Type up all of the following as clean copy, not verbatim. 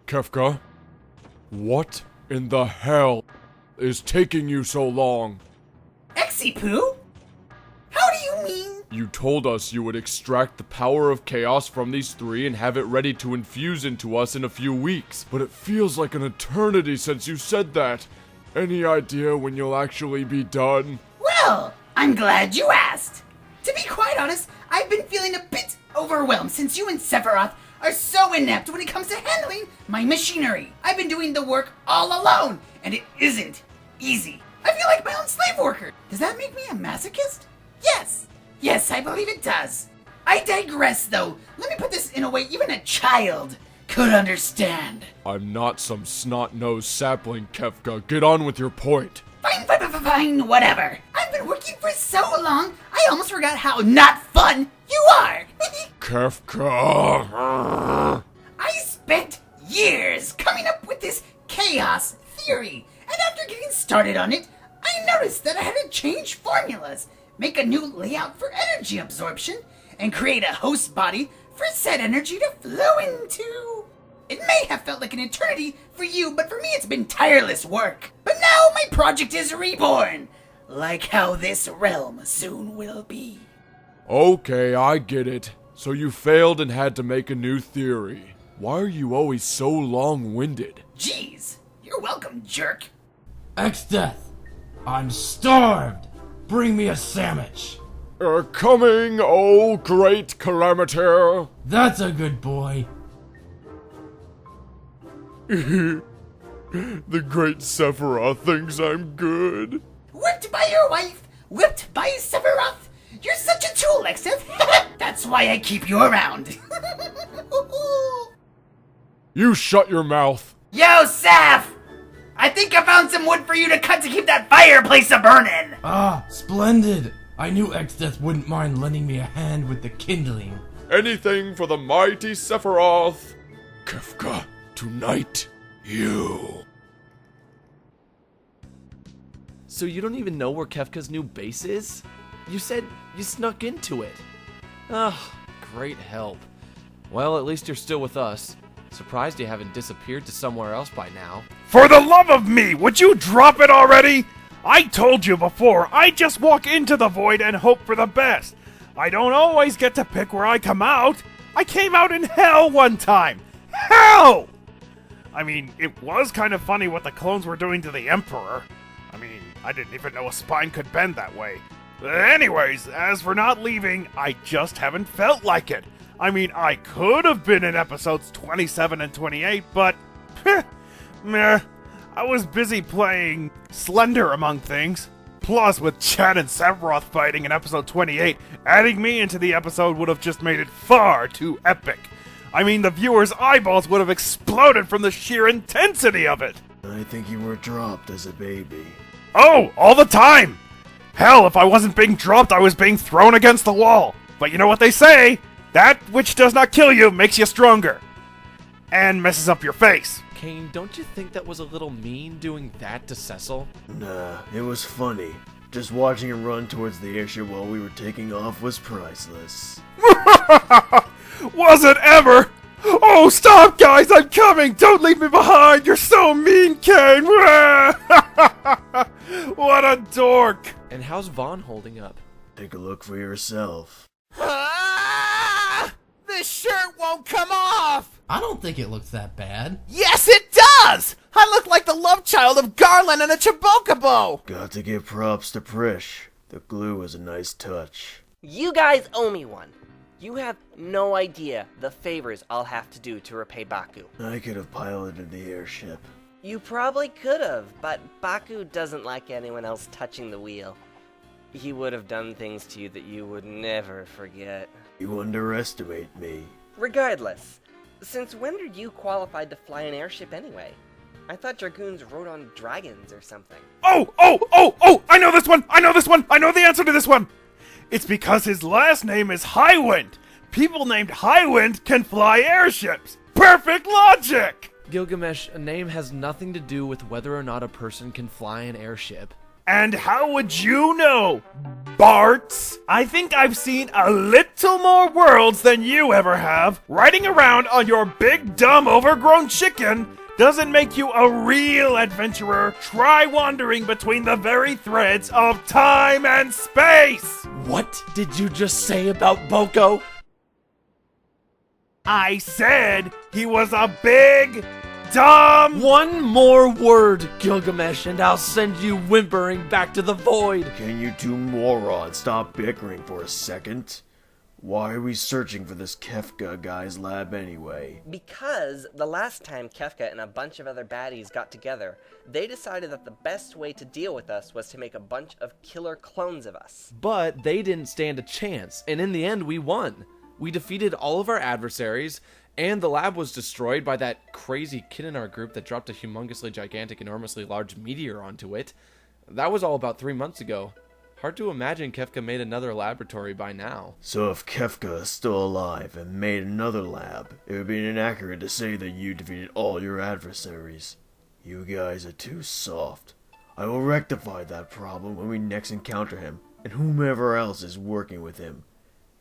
Kefka, what in the hell is taking you so long? Exipoo? How do you mean? You told us you would extract the power of chaos from these three and have it ready to infuse into us in a few weeks, but it feels like an eternity since you said that. Any idea when you'll actually be done? Well, I'm glad you asked. To be quite honest, I've been feeling a bit overwhelmed since you and Sephiroth are so inept when it comes to handling my machinery. I've been doing the work all alone, and it isn't easy. I feel like my own slave worker. Does that make me a masochist? Yes. Yes, I believe it does. I digress, though. Let me put this in a way even a child could understand. I'm not some snot-nosed sapling, Kefka. Get on with your point. Fine, whatever. I've been working for so long, I almost forgot how not fun you are. Kefka. I spent years coming up with this chaos theory, and after getting started on it, I noticed that I had to change formulas, make a new layout for energy absorption, and create a host body for said energy to flow into. It may have felt like an eternity for you, but for me it's been tireless work. But now my project is reborn, like how this realm soon will be. Okay, I get it. So you failed and had to make a new theory. Why are you always so long-winded? Jeez, you're welcome, jerk. Exdeath, I'm starved. Bring me a sandwich. Coming, oh great calamity. That's a good boy. The great Sephiroth thinks I'm good. Whipped by your wife, whipped by Sephiroth. You're such a tool, Exdeath. That's why I keep you around. You shut your mouth. Yo, Seph! I think I found some wood for you to cut to keep that fireplace a-burning. Ah, splendid. I knew Exdeath wouldn't mind lending me a hand with the kindling. Anything for the mighty Sephiroth. Kefka, tonight, you. So you don't even know where Kefka's new base is? You said you snuck into it. Ah, great help. Well, at least you're still with us. Surprised you haven't disappeared to somewhere else by now. For the love of me, would you drop it already? I told you before, I just walk into the void and hope for the best. I don't always get to pick where I come out. I came out in hell one time. Hell! I mean, it was kind of funny what the clones were doing to the Emperor. I mean, I didn't even know a spine could bend that way. Anyways, as for not leaving, I just haven't felt like it. I mean, I could have been in episodes 27 and 28, but meh. I was busy playing Slender, among things. Plus, with Chad and Sephiroth fighting in episode 28, adding me into the episode would have just made it far too epic. I mean, the viewers' eyeballs would have exploded from the sheer intensity of it. I think you were dropped as a baby. Oh, all the time! Hell, if I wasn't being dropped, I was being thrown against the wall. But you know what they say? That which does not kill you makes you stronger. And messes up your face. Kain, don't you think that was a little mean doing that to Cecil? Nah, it was funny. Just watching him run towards the airship while we were taking off was priceless. Was it ever? Oh, stop, guys! I'm coming! Don't leave me behind! You're so mean, Kain! What a dork! And how's Vaan holding up? Take a look for yourself. This shirt won't come off! I don't think it looks that bad. Yes, it does! I look like the love child of Garland and a Chocobo! Got to give props to Prishe. The glue was a nice touch. You guys owe me one. You have no idea the favors I'll have to do to repay Baku. I could have piloted the airship. You probably could have, but Baku doesn't like anyone else touching the wheel. He would have done things to you that you would never forget. You underestimate me. Regardless, since when did you qualify to fly an airship anyway? I thought Dragoons rode on dragons or something. Oh! I know this one! I know the answer to this one! It's because his last name is Highwind. People named Highwind can fly airships. Perfect logic! Gilgamesh, a name has nothing to do with whether or not a person can fly an airship. And how would you know, Bartz? I think I've seen a little more worlds than you ever have. Riding around on your big, dumb, overgrown chicken doesn't make you a real adventurer. Try wandering between the very threads of time and space. What did you just say about Boko? I said he was a big, dumb... One more word, Gilgamesh, and I'll send you whimpering back to the void. Can you two morons stop bickering for a second? Why are we searching for this Kefka guy's lab anyway? Because the last time Kefka and a bunch of other baddies got together, they decided that the best way to deal with us was to make a bunch of killer clones of us. But they didn't stand a chance, and in the end we won. We defeated all of our adversaries, and the lab was destroyed by that crazy kid in our group that dropped a humongously gigantic, enormously large meteor onto it. That was all about 3 months ago. Hard to imagine Kefka made another laboratory by now. So if Kefka is still alive and made another lab, it would be inaccurate to say that you defeated all your adversaries. You guys are too soft. I will rectify that problem when we next encounter him, and whomever else is working with him.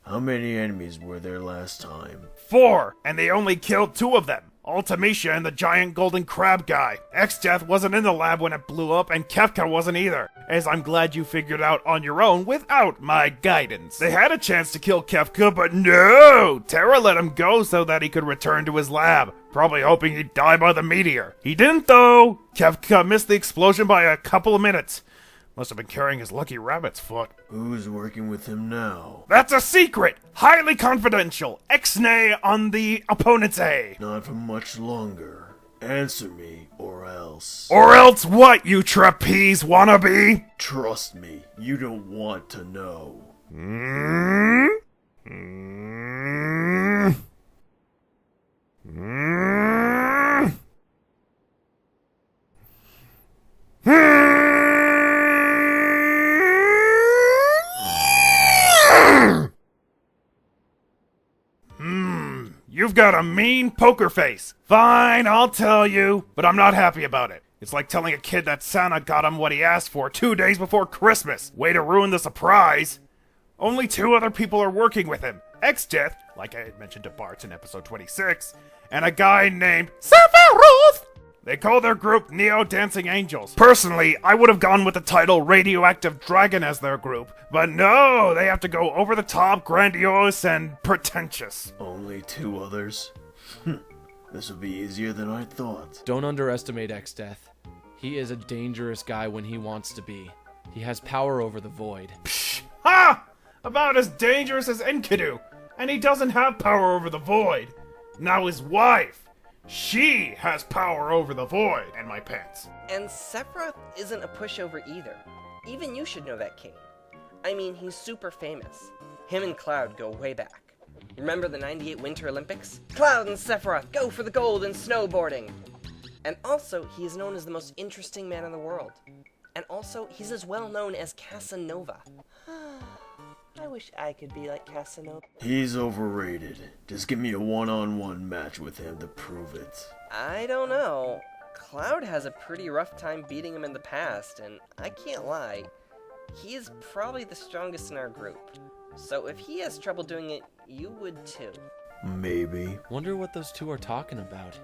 How many enemies were there last time? 4, and they only killed 2 of them. Ultimecia and the giant golden crab guy. Exdeath wasn't in the lab when it blew up, and Kefka wasn't either, as I'm glad you figured out on your own without my guidance. They had a chance to kill Kefka, but no! Terra let him go so that he could return to his lab, probably hoping he'd die by the meteor. He didn't though! Kefka missed the explosion by a couple of minutes. Must have been carrying his lucky rabbit's foot. Who's working with him now? That's a secret! Highly confidential! Ex-nay on the opponent's A! Not for much longer. Answer me, or else. Or else what, you trapeze wannabe? Trust me, you don't want to know. You've got a mean poker face. Fine, I'll tell you, but I'm not happy about it. It's like telling a kid that Santa got him what he asked for 2 days before Christmas. Way to ruin the surprise. Only 2 other people are working with him. Exdeath, like I had mentioned to Bartz in episode 26, and a guy named Sephiroth. They call their group Neo Dancing Angels. Personally, I would have gone with the title Radioactive Dragon as their group, but no, they have to go over the top, grandiose, and pretentious. Only 2 others? This will be easier than I thought. Don't underestimate Exdeath. He is a dangerous guy when he wants to be. He has power over the void. Psh! Ha! About as dangerous as Enkidu, and he doesn't have power over the void. Now his wife. She has power over the void and my pants. And Sephiroth isn't a pushover either. Even you should know that, Kain. I mean, he's super famous. Him and Cloud go way back. Remember the '98 Winter Olympics? Cloud and Sephiroth go for the gold in snowboarding! And also, he is known as the most interesting man in the world. And also, he's as well known as Casanova. I wish I could be like Casanova. He's overrated. Just give me a one-on-one match with him to prove it. I don't know. Cloud has a pretty rough time beating him in the past, and I can't lie. He is probably the strongest in our group. So if he has trouble doing it, you would too. Maybe. Wonder what those 2 are talking about.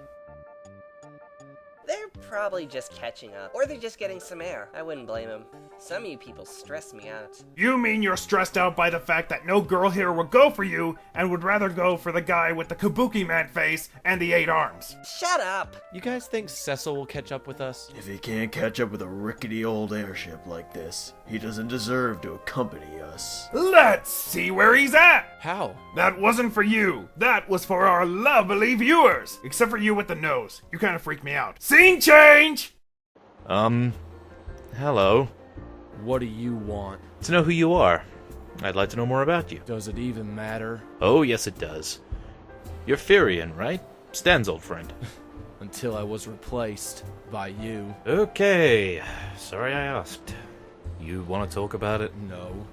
They're probably just catching up, or they're just getting some air. I wouldn't blame them. Some of you people stress me out. You mean you're stressed out by the fact that no girl here would go for you, and would rather go for the guy with the Kabuki man face and the 8 arms? Shut up! You guys think Cecil will catch up with us? If he can't catch up with a rickety old airship like this, he doesn't deserve to accompany us. Let's see where he's at! How? That wasn't for you. That was for our lovely viewers. Except for you with the nose. You kind of freaked me out. Scene change! Hello. What do you want? To know who you are. I'd like to know more about you. Does it even matter? Oh, yes it does. You're Firion, right? Stan's old friend. Until I was replaced by you. Okay. Sorry I asked. You want to talk about it? No.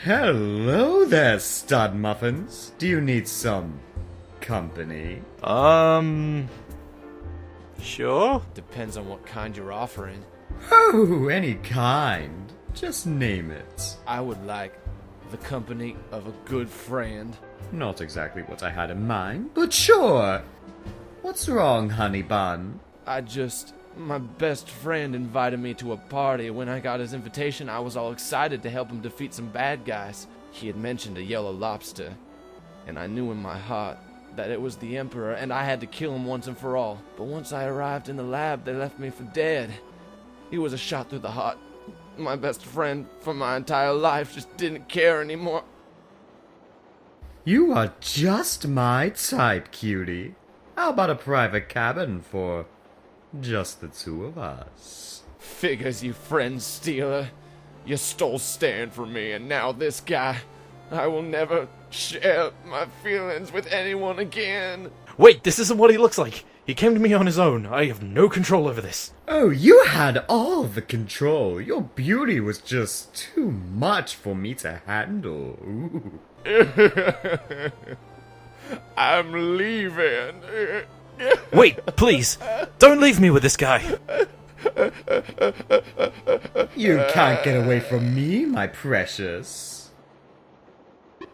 Hello there, stud muffins. Do you need some company? Sure? Depends on what kind you're offering. Oh, any kind. Just name it. I would like the company of a good friend. Not exactly what I had in mind, but sure. What's wrong, honey bun? My best friend invited me to a party. When I got his invitation, I was all excited to help him defeat some bad guys. He had mentioned a yellow lobster, and I knew in my heart that it was the Emperor, and I had to kill him once and for all. But once I arrived in the lab, they left me for dead. He was a shot through the heart. My best friend for my entire life just didn't care anymore. You are just my type, cutie. How about a private cabin for just the two of us? Figures, you friend stealer. You stole Stan from me, and now this guy. I will never share my feelings with anyone again. Wait, this isn't what he looks like. He came to me on his own. I have no control over this. Oh, you had all the control. Your beauty was just too much for me to handle. Ooh. I'm leaving. Wait, please. Don't leave me with this guy. You can't get away from me, my precious.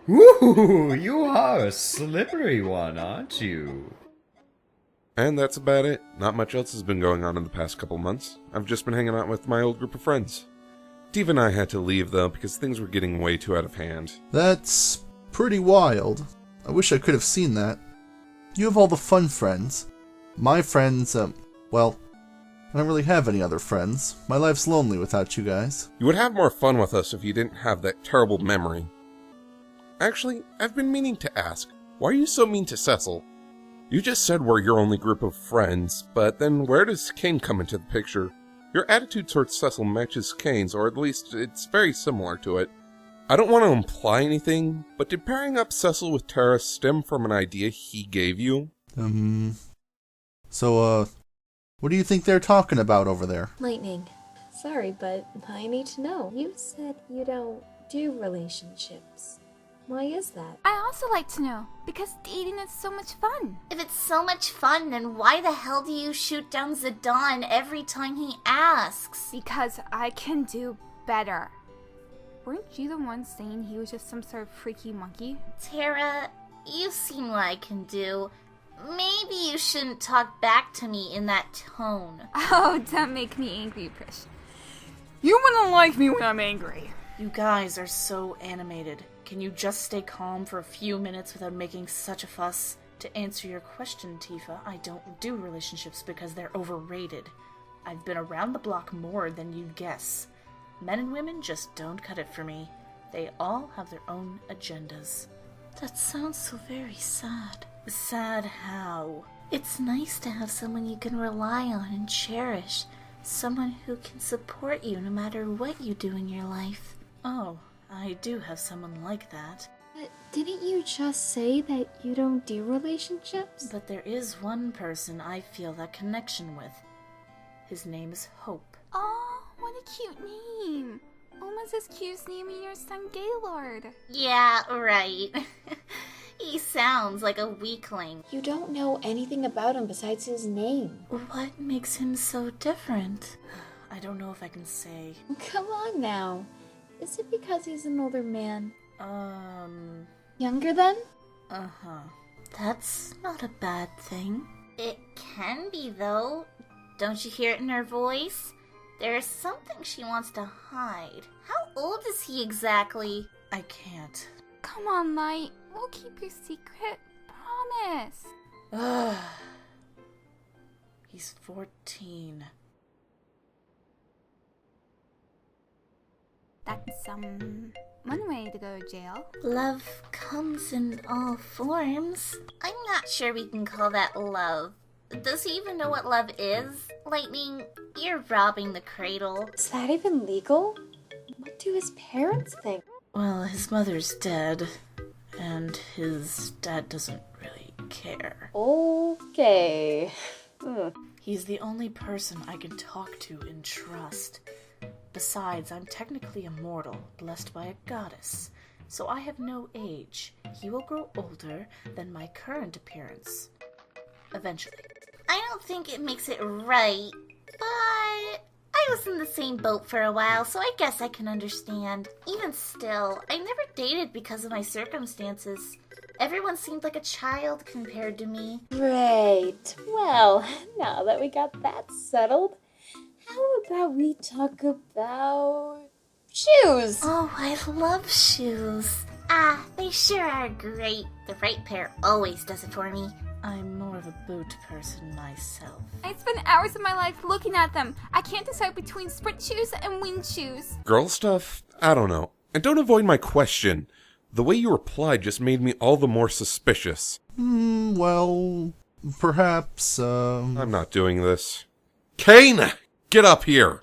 Ooh, you are a slippery one, aren't you? And that's about it. Not much else has been going on in the past couple months. I've just been hanging out with my old group of friends. Steve and I had to leave, though, because things were getting way too out of hand. That's pretty wild. I wish I could have seen that. You have all the fun friends. My friends, well, I don't really have any other friends. My life's lonely without you guys. You would have more fun with us if you didn't have that terrible memory. Actually, I've been meaning to ask, why are you so mean to Cecil? You just said we're your only group of friends, but then where does Kain come into the picture? Your attitude towards Cecil matches Kain's, or at least it's very similar to it. I don't want to imply anything, but did pairing up Cecil with Terra stem from an idea he gave you? So, what do you think they're talking about over there? Lightning. Sorry, but I need to know. You said you don't do relationships. Why is that? I also like to know, because dating is so much fun. If it's so much fun, then why the hell do you shoot down Zidane every time he asks? Because I can do better. Weren't you the one saying he was just some sort of freaky monkey? Terra, you've seen what I can do. Maybe you shouldn't talk back to me in that tone. Oh, don't make me angry, Prishe. You wouldn't like me when I'm angry. You guys are so animated. Can you just stay calm for a few minutes without making such a fuss? To answer your question, Tifa, I don't do relationships because they're overrated. I've been around the block more than you'd guess. Men and women just don't cut it for me. They all have their own agendas. That sounds so very sad. Sad how? It's nice to have someone you can rely on and cherish. Someone who can support you no matter what you do in your life. Oh, I do have someone like that. But didn't you just say that you don't do relationships? But there is one person I feel that connection with. His name is Hope. Oh, what a cute name. Almost as cute as naming your son Gaylord. Yeah, right. He sounds like a weakling. You don't know anything about him besides his name. What makes him so different? I don't know if I can say. Come on now. Is it because he's an older man? Younger then? Uh-huh. That's not a bad thing. It can be, though. Don't you hear it in her voice? There's something she wants to hide. How old is he exactly? I can't. Come on, Light. We'll keep your secret. Promise. Ugh. He's 14. That's, one way to go to jail. Love comes in all forms. I'm not sure we can call that love. Does he even know what love is? Lightning, you're robbing the cradle. Is that even legal? What do his parents think? Well, his mother's dead, and his dad doesn't really care. Okay. He's the only person I can talk to and trust. Besides, I'm technically immortal, blessed by a goddess, so I have no age. He will grow older than my current appearance. Eventually. I don't think it makes it right, but I was in the same boat for a while, so I guess I can understand. Even still, I never dated because of my circumstances. Everyone seemed like a child compared to me. Great. Well, now that we got that settled, how about we talk about shoes? Oh, I love shoes. Ah, they sure are great. The right pair always does it for me. I'm more of a boot person myself. I spend hours of my life looking at them. I can't decide between sprint shoes and wing shoes. Girl stuff? I don't know. And don't avoid my question. The way you replied just made me all the more suspicious. Well, perhaps, I'm not doing this. Kain! Get up here!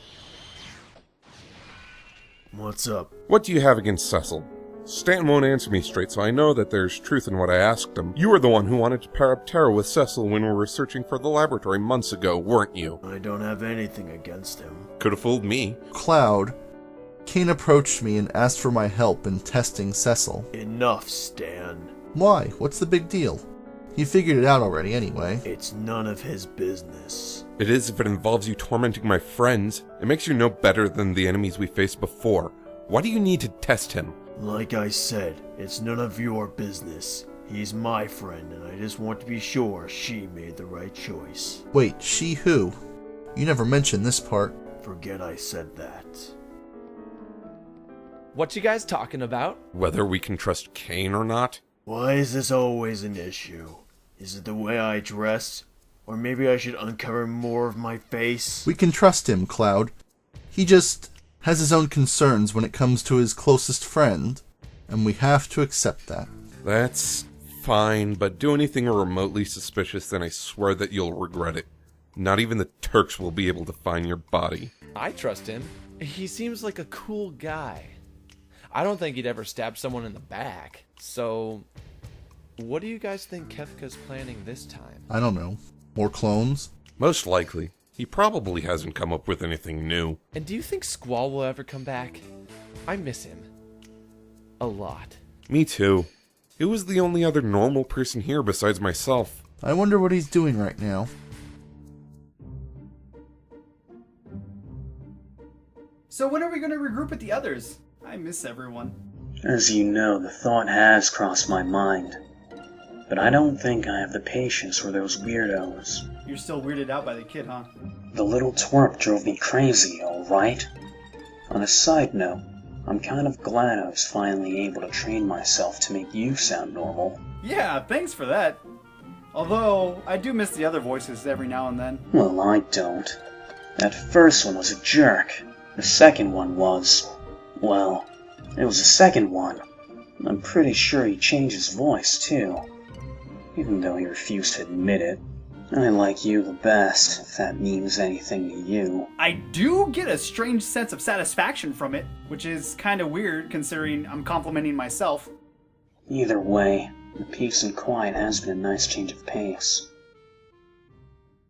What's up? What do you have against Cecil? Stanton won't answer me straight, so I know that there's truth in what I asked him. You were the one who wanted to pair up Terra with Cecil when we were searching for the laboratory months ago, weren't you? I don't have anything against him. Could've fooled me. Cloud, Kain approached me and asked for my help in testing Cecil. Enough, Stan. Why? What's the big deal? You figured it out already anyway. It's none of his business. It is if it involves you tormenting my friends. It makes you no better than the enemies we faced before. Why do you need to test him? Like I said, it's none of your business. He's my friend, and I just want to be sure she made the right choice. Wait, she who? You never mentioned this part. Forget I said that. What you guys talking about? Whether we can trust Kain or not? Why is this always an issue? Is it the way I dress? Or maybe I should uncover more of my face? We can trust him, Cloud. He just has his own concerns when it comes to his closest friend, and we have to accept that. That's fine, but do anything remotely suspicious, then I swear that you'll regret it. Not even the Turks will be able to find your body. I trust him. He seems like a cool guy. I don't think he'd ever stab someone in the back. So, what do you guys think Kefka's planning this time? I don't know. More clones? Most likely. He probably hasn't come up with anything new. And do you think Squall will ever come back? I miss him. A lot. Me too. He was the only other normal person here besides myself. I wonder what he's doing right now. So when are we going to regroup with the others? I miss everyone. As you know, the thought has crossed my mind. But I don't think I have the patience for those weirdos. You're still weirded out by the kid, huh? The little twerp drove me crazy, alright? On a side note, I'm kind of glad I was finally able to train myself to make you sound normal. Yeah, thanks for that. Although, I do miss the other voices every now and then. Well, I don't. That first one was a jerk. The second one was... well, it was the second one. I'm pretty sure he changed his voice, too. Even though he refused to admit it. I like you the best, if that means anything to you. I do get a strange sense of satisfaction from it, which is kind of weird considering I'm complimenting myself. Either way, the peace and quiet has been a nice change of pace.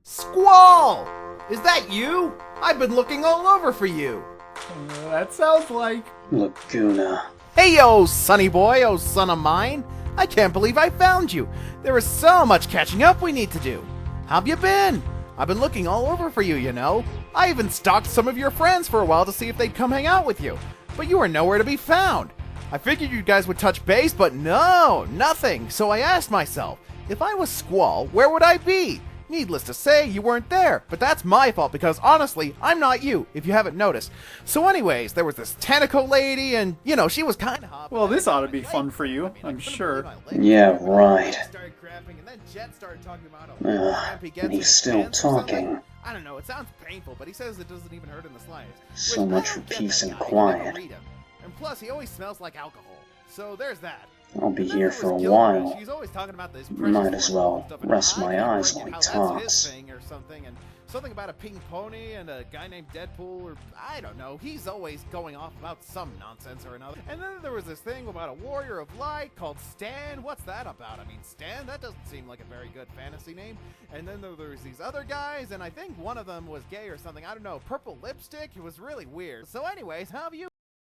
Squall! Is that you? I've been looking all over for you. That sounds like... Laguna. Hey yo, sonny boy, oh son of mine. I can't believe I found you. There is so much catching up we need to do. How've you been? I've been looking all over for you, you know. I even stalked some of your friends for a while to see if they'd come hang out with you. But you were nowhere to be found. I figured you guys would touch base, but no, nothing. So I asked myself, if I was Squall, where would I be? Needless to say, you weren't there, but that's my fault because honestly, I'm not you, if you haven't noticed. So anyways, there was this Tanaco lady and, you know, she was kind of hot. Well, this ought to be fun for you, I'm sure. Yeah, right. And he's still talking. I don't know, it sounds painful, but he says it doesn't even hurt in the slightest. So much for peace and quiet. And plus, he always smells like alcohol. So there's that. I'll be here for a while. Might as well rest my eyes while he talks. Something about a pink pony and a guy named Deadpool, or I don't know. He's always going off about some nonsense or another. And then there was this thing about a warrior of light called Stan. What's that about? I mean, Stan? That doesn't seem like a very good fantasy name. And then there was these other guys, and I think one of them was gay or something. I don't know. Purple lipstick? It was really weird. So anyways, how have you